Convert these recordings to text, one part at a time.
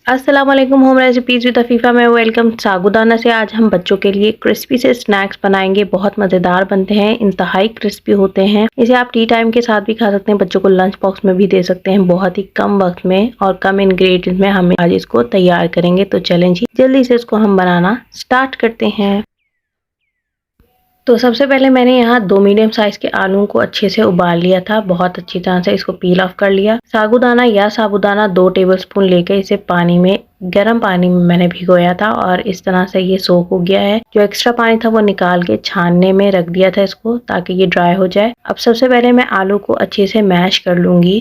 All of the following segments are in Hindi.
अस्सलाम वालेकुम। होम रेसिपीज़ विद अफ़ीफ़ा में वेलकम। साबूदाना से आज हम बच्चों के लिए क्रिस्पी से स्नैक्स बनाएंगे। बहुत मज़ेदार बनते हैं, इंतहाई क्रिस्पी होते हैं। इसे आप टी टाइम के साथ भी खा सकते हैं, बच्चों को लंच बॉक्स में भी दे सकते हैं। बहुत ही कम वक्त में और कम इंग्रेडिएंट्स में हम आज इसको तैयार करेंगे। तो चलें जी, जल्दी से इसको हम बनाना स्टार्ट करते हैं। तो सबसे पहले मैंने यहाँ 2 मीडियम साइज़ के आलू को अच्छे से उबाल लिया था। बहुत अच्छी तरह से इसको पील ऑफ कर लिया। साबूदाना 2 टेबलस्पून लेकर इसे गर्म पानी में मैंने भिगोया था और इस तरह से ये सोक हो गया है। जो एक्स्ट्रा पानी था वो निकाल के छानने में रख दिया था इसको, ताकि ये ड्राई हो जाए। अब सबसे पहले मैं आलू को अच्छे से मैश कर लूँगी।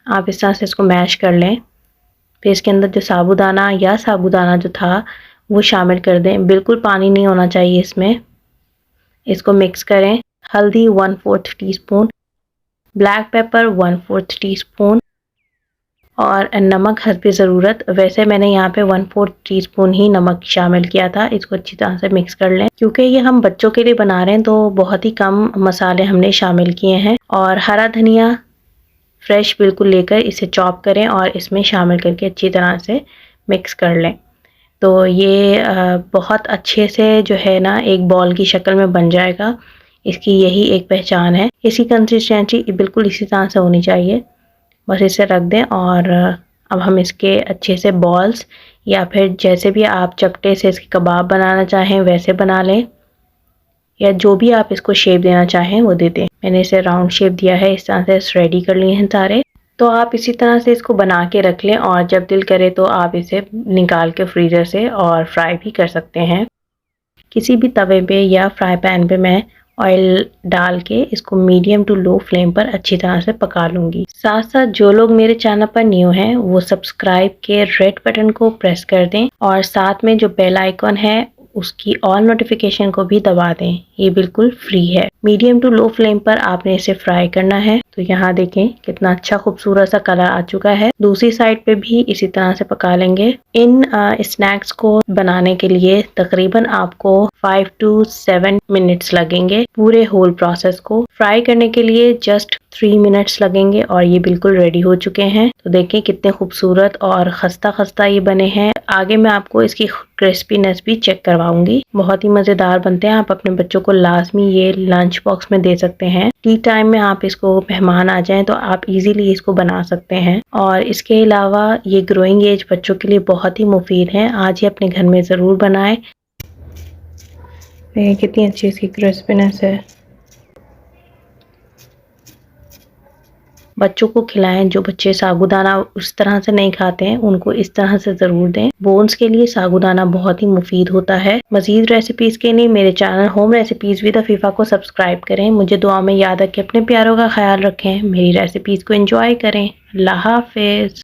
आप इस तरह से इसको मैश कर लें। फिर इसके अंदर जो साबूदाना जो था वो शामिल कर दें। बिल्कुल पानी नहीं होना चाहिए इसमें। इसको मिक्स करें। हल्दी 1/4 टीस्पून, ब्लैक पेपर 1/4 टीस्पून और नमक हस्बे ज़रूरत। वैसे मैंने यहाँ पे 1/4 टीस्पून ही नमक शामिल किया था। इसको अच्छी तरह से मिक्स कर लें। क्योंकि ये हम बच्चों के लिए बना रहे हैं तो बहुत ही कम मसाले हमने शामिल किए हैं। और हरा धनिया फ्रेश बिल्कुल लेकर इसे चॉप करें और इसमें शामिल करके अच्छी तरह से मिक्स कर लें। तो ये बहुत अच्छे से जो है ना एक बॉल की शक्ल में बन जाएगा। इसकी यही एक पहचान है। इसकी कंसिस्टेंसी बिल्कुल इसी तरह से होनी चाहिए। बस इसे रख दें और अब हम इसके अच्छे से बॉल्स या फिर जैसे भी आप चपटे से इसके कबाब बनाना चाहें वैसे बना लें, या जो भी आप इसको शेप देना चाहें वो दे दें। मैंने इसे राउंड शेप दिया है। इस तरह से रेडी कर लिए हैं सारे। तो आप इसी तरह से इसको बना के रख लें और जब दिल करे तो आप इसे निकाल के फ्रीज़र से और फ्राई भी कर सकते हैं। किसी भी तवे पे या फ्राई पैन पे मैं ऑयल डाल के इसको मीडियम टू लो फ्लेम पर अच्छी तरह से पका लूँगी। साथ साथ जो लोग मेरे चैनल पर न्यू हैं वो सब्सक्राइब के रेड बटन को प्रेस कर दें और साथ में जो बेल आइकॉन है उसकी ऑल नोटिफिकेशन को भी दबा दें। ये बिल्कुल फ्री है। मीडियम टू लो फ्लेम पर आपने इसे फ्राई करना है। तो यहाँ देखें कितना अच्छा खूबसूरत सा कलर आ चुका है। दूसरी साइड पे भी इसी तरह से पका लेंगे। इन स्नैक्स को बनाने के लिए तकरीबन आपको 5 to 7 मिनट्स लगेंगे। पूरे होल प्रोसेस को फ्राई करने के लिए जस्ट 3 मिनट्स लगेंगे और ये बिल्कुल रेडी हो चुके हैं। तो देखें कितने खूबसूरत और खस्ता खस्ता ये बने हैं। आगे मैं आपको इसकी क्रिस्पीनेस भी चेक करवाऊंगी। बहुत ही मज़ेदार बनते हैं। आप अपने बच्चों को लाजमी ये लंच बॉक्स में दे सकते हैं। टी टाइम में आप इसको मेहमान आ जाएं तो आप इजीली इसको बना सकते हैं। और इसके अलावा ये ग्रोइंग एज बच्चों के लिए बहुत ही मुफीद है। आज ही अपने घर में ज़रूर बनाएं। कितनी अच्छी इसकी क्रिस्पीनेस है। बच्चों को खिलाएं। जो बच्चे साबूदाना उस तरह से नहीं खाते हैं उनको इस तरह से ज़रूर दें। बोन्स के लिए साबूदाना बहुत ही मुफीद होता है। मज़ीद रेसिपीज़ के लिए मेरे चैनल होम रेसिपीज़ विद अफ़ीफ़ा को सब्सक्राइब करें। मुझे दुआ में याद रखें। अपने प्यारों का ख्याल रखें। मेरी रेसिपीज़ को एंजॉय करें। अल्लाह हाफ़िज़।